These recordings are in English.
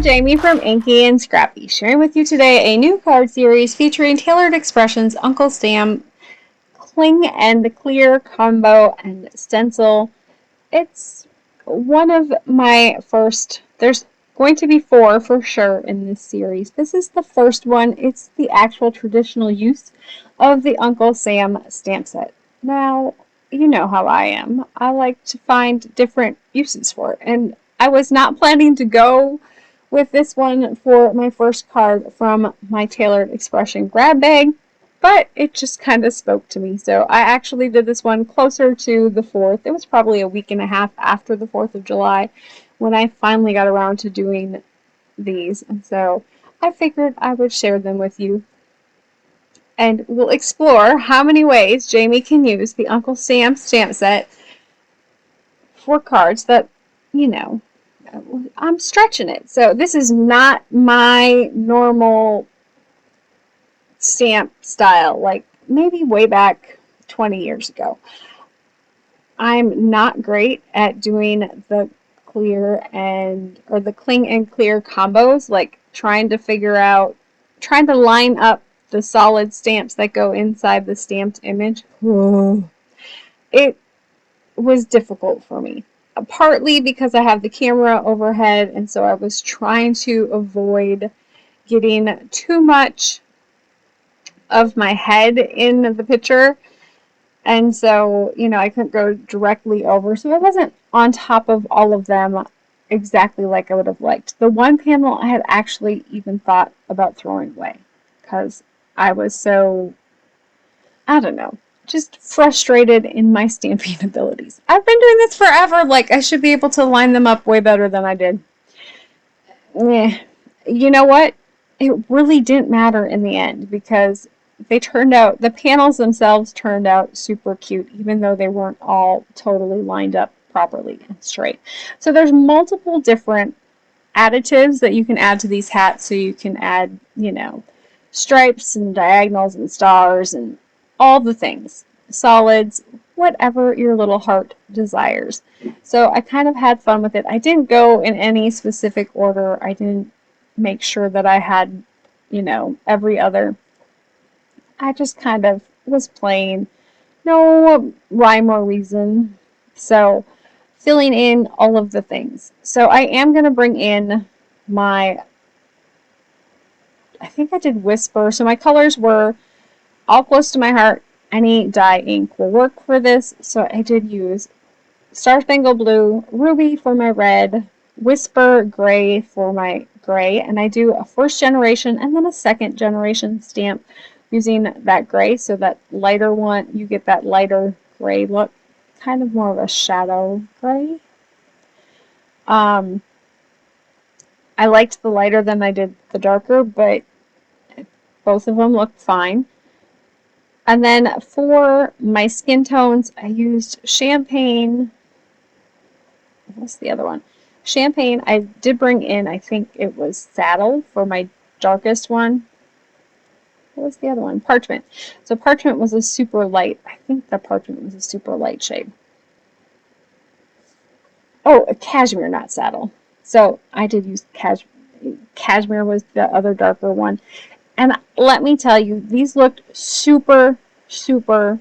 Jamie from Inky&Scrappy, sharing with you today a new card series featuring tailored expressions, Uncle Sam, Cling and Clear combo, and Stencil. It's one of my first, there's going to be 4 for sure in this series. This is the first one. It's the actual traditional use of the Uncle Sam stamp set. Now, you know how I am. I like to find different uses for it, and I was not planning to go with this one for my first card from my tailored expression grab bag, but it just kind of spoke to me. So I actually did this one closer to the 4th. It was probably a week and a half after the 4th of July when I finally got around to doing these. And so I figured I would share them with you. And we'll explore how many ways Jamie can use the Uncle Sam stamp set for cards that, you know, I'm stretching it. So this is not my normal stamp style, like maybe way back 20 years ago. I'm not great at doing the clear or the cling and clear combos, like trying to line up the solid stamps that go inside the stamped image. It was difficult for me. Partly because I have the camera overhead, and so I was trying to avoid getting too much of my head in the picture, and so, you know, I couldn't go directly over, so I wasn't on top of all of them exactly like I would have liked. The one panel I had actually even thought about throwing away because I was so, I don't know, just frustrated in my stamping abilities. I've been doing this forever. Like, I should be able to line them up way better than I did. You know what? It really didn't matter in the end because the panels themselves turned out super cute, even though they weren't all totally lined up properly and straight. So there's multiple different additives that you can add to these hats. So you can add, you know, stripes and diagonals and stars and all the things, solids, whatever your little heart desires. So I kind of had fun with it. I didn't go in any specific order. I didn't make sure that I had, you know, every other. I just kind of was playing. No rhyme or reason. So filling in all of the things. So I am going to bring in I think I did Whisper. So my colors were all close to my heart. Any dye ink will work for this. So I did use Star Spangled Blue, Ruby for my red, Whisper Gray for my gray, and I do a 1st generation and then a 2nd generation stamp using that gray. So that lighter one, you get that lighter gray look, kind of more of a shadow gray. I liked the lighter than I did the darker, but both of them looked fine. And then for my skin tones, I used Champaign. What's the other one? Champaign. I did bring in, I think it was Saddle for my darkest one. What was the other one? Parchment. So Parchment was a super light. I think the Parchment was a super light shade. Oh, Cashmere, not Saddle. So I did use Cashmere. Cashmere was the other darker one. And let me tell you, these looked super, super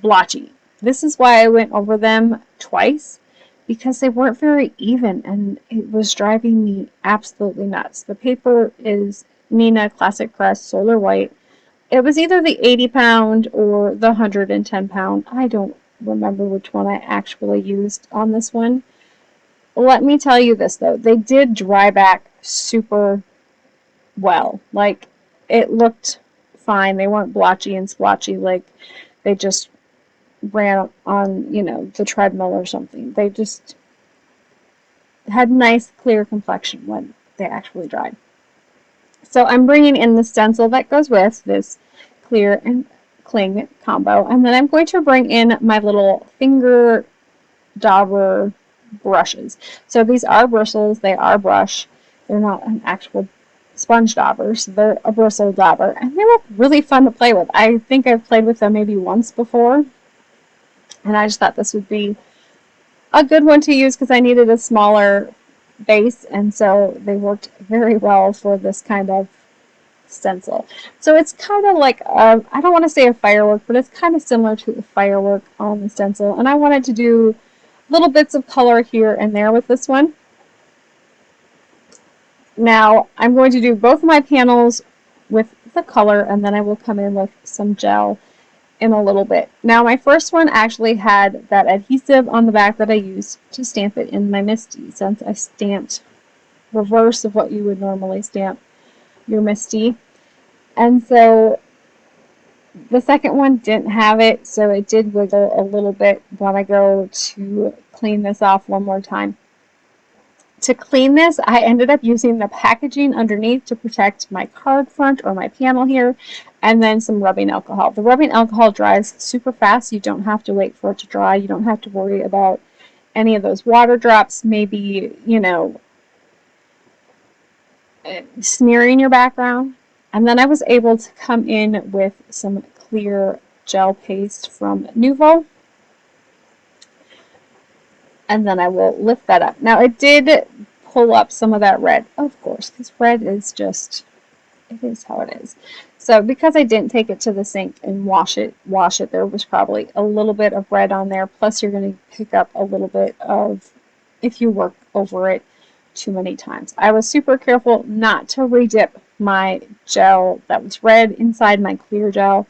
blotchy. This is why I went over them twice, because they weren't very even, and it was driving me absolutely nuts. The paper is Nina Classic Crest Solar White. It was either the 80-pound or the 110-pound. I don't remember which one I actually used on this one. Let me tell you this, though. They did dry back super well. Like, it looked fine. They weren't blotchy and splotchy like they just ran on, you know, the treadmill or something. They just had nice, clear complexion when they actually dried. So I'm bringing in the stencil that goes with this clear and cling combo. And then I'm going to bring in my little finger dauber brushes. So these are bristles. They are brush. They're not an actual sponge dauber, so they're a bristle dauber, and they look really fun to play with. I think I've played with them maybe once before, and I just thought this would be a good one to use because I needed a smaller base, and so they worked very well for this kind of stencil. So it's kind of like, I don't want to say a firework, but it's kind of similar to a firework on the stencil. And I wanted to do little bits of color here and there with this one. Now I'm going to do both of my panels with the color, and then I will come in with some gel in a little bit. Now my first one actually had that adhesive on the back that I used to stamp it in my Misty, since I stamped reverse of what you would normally stamp your Misty. And so the second one didn't have it, so it did wiggle a little bit when I go to clean this off one more time. To clean this, I ended up using the packaging underneath to protect my card front or my panel here, and then some rubbing alcohol. The rubbing alcohol dries super fast. You don't have to wait for it to dry. You don't have to worry about any of those water drops, maybe, you know, smearing your background. And then I was able to come in with some clear gel paste from Nuvo. And then I will lift that up. Now it did pull up some of that red, of course, because red is just, it is how it is. So because I didn't take it to the sink and wash it, there was probably a little bit of red on there. Plus you're going to pick up a little bit of, if you work over it too many times. I was super careful not to re-dip my gel that was red inside my clear gel.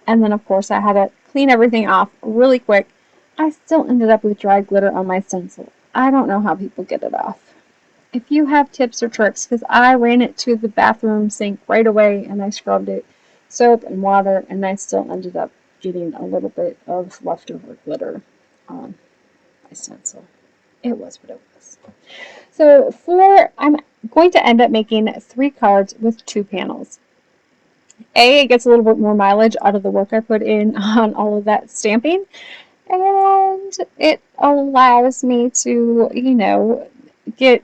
And then of course I had to clean everything off really quick. I still ended up with dry glitter on my stencil. I don't know how people get it off. If you have tips or tricks, because I ran it to the bathroom sink right away and I scrubbed it, soap and water, and I still ended up getting a little bit of leftover glitter on my stencil. It was what it was. So I'm going to end up making 3 cards with 2 panels. It gets a little bit more mileage out of the work I put in on all of that stamping. And it allows me to, you know, get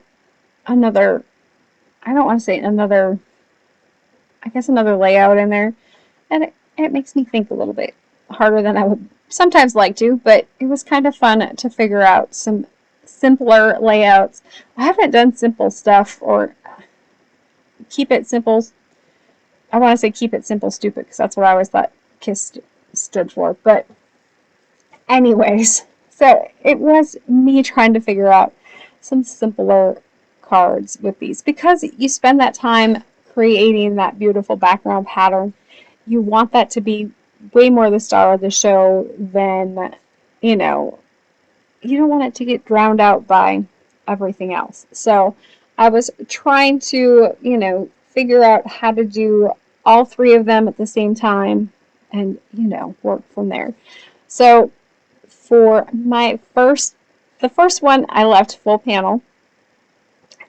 another, I don't want to say another, I guess another layout in there. And it makes me think a little bit harder than I would sometimes like to, but it was kind of fun to figure out some simpler layouts. I haven't done simple stuff, or keep it simple. I want to say keep it simple stupid, because that's what I always thought KISS stood for. But anyways, so it was me trying to figure out some simpler cards with these, because you spend that time creating that beautiful background pattern. You want that to be way more the star of the show than, you know, you don't want it to get drowned out by everything else. So I was trying to, you know, figure out how to do all 3 of them at the same time and, you know, work from there. So for my the first one, I left full panel,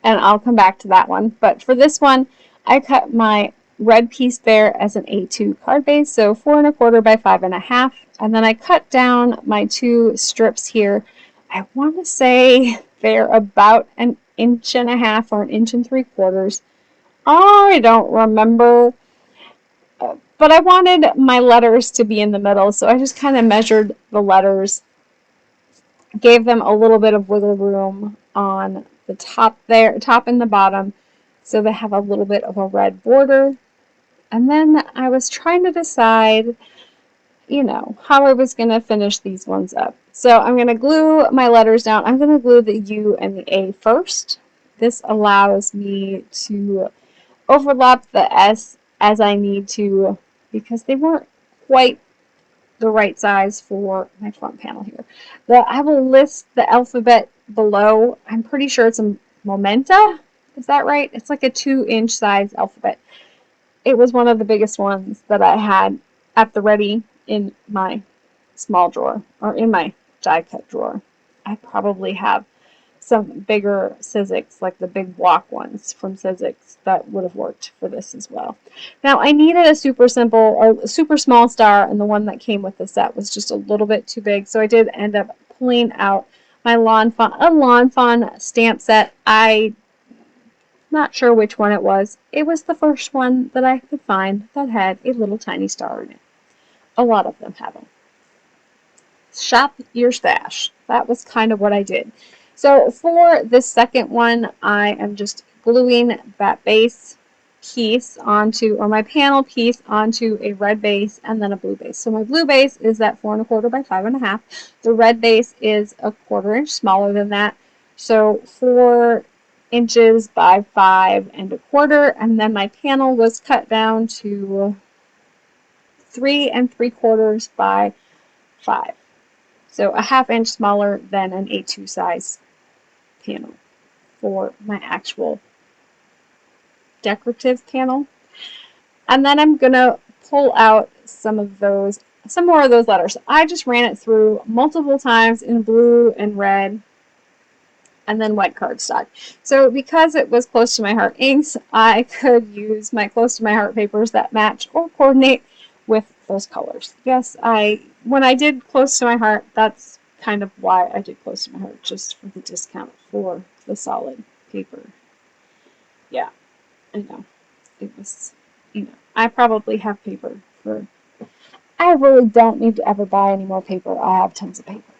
and I'll come back to that one. But for this one, I cut my red piece there as an A2 card base, so 4 1/4 by 5 1/2, and then I cut down my 2 strips here. I want to say they're about 1.5 inches or 1 3/4 inches. I don't remember, but I wanted my letters to be in the middle, so I just kind of measured the letters, gave them a little bit of wiggle room on the top there, top and the bottom, so they have a little bit of a red border. And then I was trying to decide, you know, how I was going to finish these ones up. So I'm going to glue my letters down. I'm going to glue the U and the A first. This allows me to overlap the S as I need to, because they weren't quite the right size for my front panel here. I will list the alphabet below. I'm pretty sure it's a Momenta. Is that right? It's like a 2-inch size alphabet. It was one of the biggest ones that I had at the ready in my small drawer, or in my die cut drawer. I probably have some bigger Sizzix, like the big block ones from Sizzix, that would have worked for this as well. Now I needed a super simple or super small star, and the one that came with the set was just a little bit too big, so I did end up pulling out my Lawn Fawn stamp set. I'm not sure which one it was. It was the first one that I could find that had a little tiny star in it. A lot of them have them. Shop your stash. That was kind of what I did. So for the second one, I am just gluing that base piece onto, or my panel piece onto a red base and then a blue base. So my blue base is that 4 1/4 by 5 1/2. The red base is a 1/4 inch smaller than that. So 4 inches by 5 1/4, and then my panel was cut down to 3 3/4 by 5. So a 1/2 inch smaller than an A2 size panel for my actual decorative panel. And then I'm going to pull out some more of those letters. I just ran it through multiple times in blue and red and then white cardstock. So because it was close to my heart inks, I could use my close to my heart papers that match or coordinate with those colors. Yes, when I did close to my heart, that's kind of why I did close to my heart, just for the discount for the solid paper. Yeah, I know. It was, I probably have paper for, I really don't need to ever buy any more paper. I have tons of paper.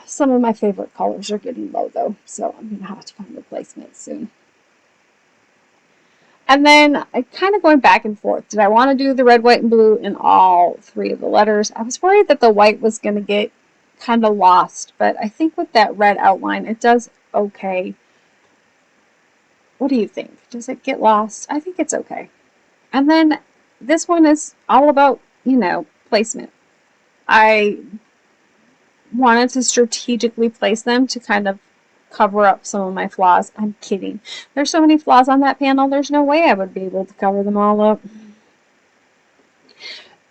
Some of my favorite colors are getting low though, so I'm going to have to find replacements soon. And then I kind of going back and forth. Did I want to do the red, white, and blue in all 3 of the letters? I was worried that the white was going to get kind of lost, but I think with that red outline, it does okay. What do you think? Does it get lost? I think it's okay. And then this one is all about, placement. I wanted to strategically place them to kind of cover up some of my flaws. I'm kidding. There's so many flaws on that panel, there's no way I would be able to cover them all up.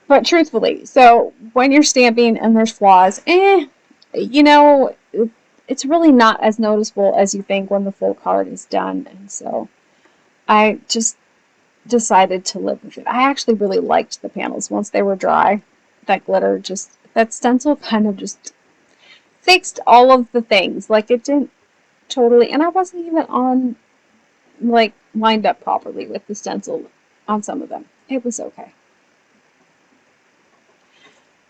But truthfully, so when you're stamping and there's flaws, it's really not as noticeable as you think when the full card is done. And so I just decided to live with it. I actually really liked the panels once they were dry. That glitter that stencil kind of just fixed all of the things. Like it didn't totally, and I wasn't even lined up properly with the stencil on some of them. It was okay.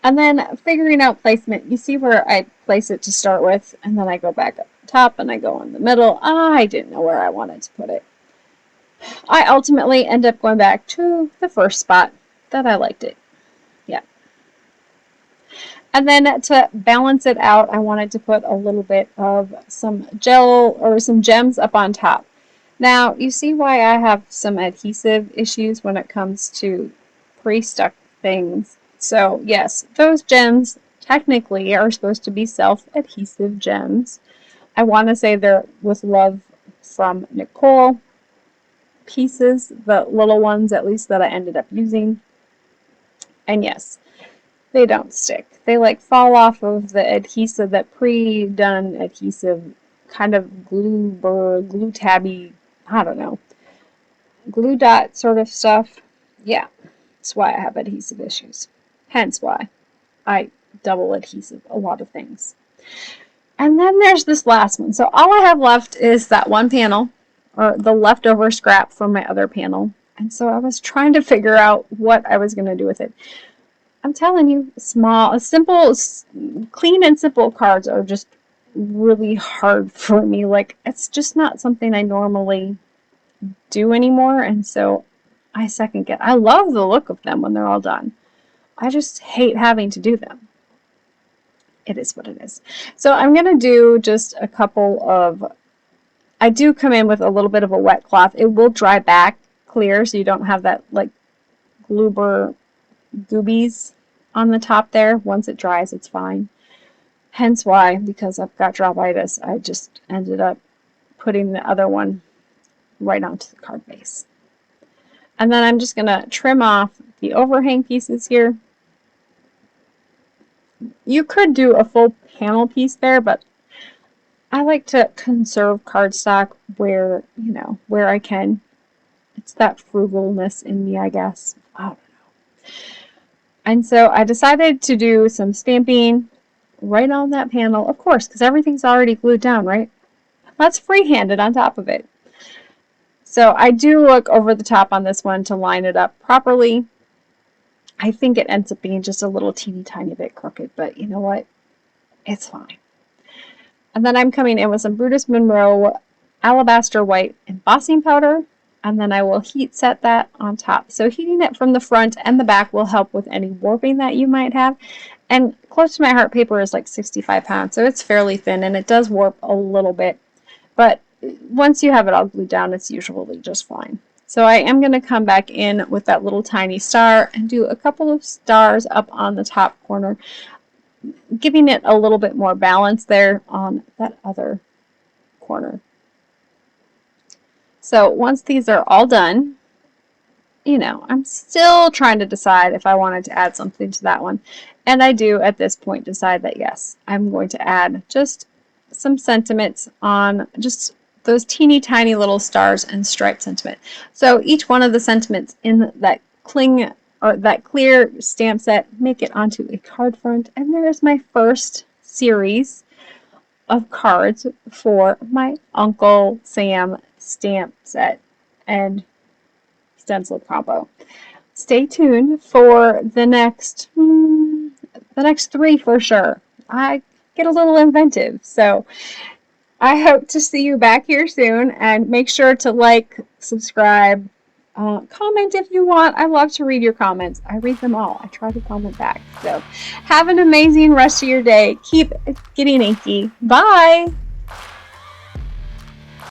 And then figuring out placement, you see where I place it to start with, and then I go back up top and I go in the middle. I didn't know where I wanted to put it. I ultimately end up going back to the first spot that I liked it. Yeah. And then to balance it out, I wanted to put a little bit of some gel or some gems up on top. Now, you see why I have some adhesive issues when it comes to pre-stuck things. So, yes, those gems technically are supposed to be self-adhesive gems. I want to say they're with love from Nicole pieces, the little ones at least that I ended up using. And yes, they don't stick. They fall off of the adhesive, that pre-done adhesive kind of glue tabby, I don't know, glue dot sort of stuff. Yeah, that's why I have adhesive issues. Hence why I double adhesive a lot of things. And then there's this last one. So all I have left is that one panel, or the leftover scrap from my other panel. And so I was trying to figure out what I was going to do with it. I'm telling you, simple, clean and simple cards are just really hard for me. It's just not something I normally do anymore. And so I second guess. I love the look of them when they're all done. I just hate having to do them. It is what it is. So I'm going to do just a couple of, I do come in with a little bit of a wet cloth. It will dry back clear so you don't have that goobies on the top there. Once it dries, it's fine. Hence why, because I've got dropitis, I just ended up putting the other one right onto the card base. And then I'm just going to trim off the overhang pieces here. You could do a full panel piece there, but I like to conserve cardstock where I can. It's that frugalness in me, I guess. I don't know. And so I decided to do some stamping right on that panel, of course, because everything's already glued down, right? Let's freehand it on top of it. So I do look over the top on this one to line it up properly. I think it ends up being just a little teeny tiny bit crooked, but you know what? It's fine. And then I'm coming in with some Brutus Monroe Alabaster White embossing powder, and then I will heat set that on top. So heating it from the front and the back will help with any warping that you might have. And Close to My Heart paper is like 65 pounds, so it's fairly thin, and it does warp a little bit. But once you have it all glued down, it's usually just fine. So I am going to come back in with that little tiny star and do a couple of stars up on the top corner, giving it a little bit more balance there on that other corner. So once these are all done, I'm still trying to decide if I wanted to add something to that one. And I do at this point decide that yes, I'm going to add just some sentiments on just those teeny tiny little stars and striped sentiment. So each one of the sentiments in that cling or that clear stamp set make it onto a card front. And there's my first series of cards for my Uncle Sam stamp set and stencil combo. Stay tuned for the next 3 for sure. I get a little inventive, so I hope to see you back here soon, and make sure to like, subscribe, comment if you want. I love to read your comments. I read them all. I try to comment back. So have an amazing rest of your day. Keep getting inky. Bye!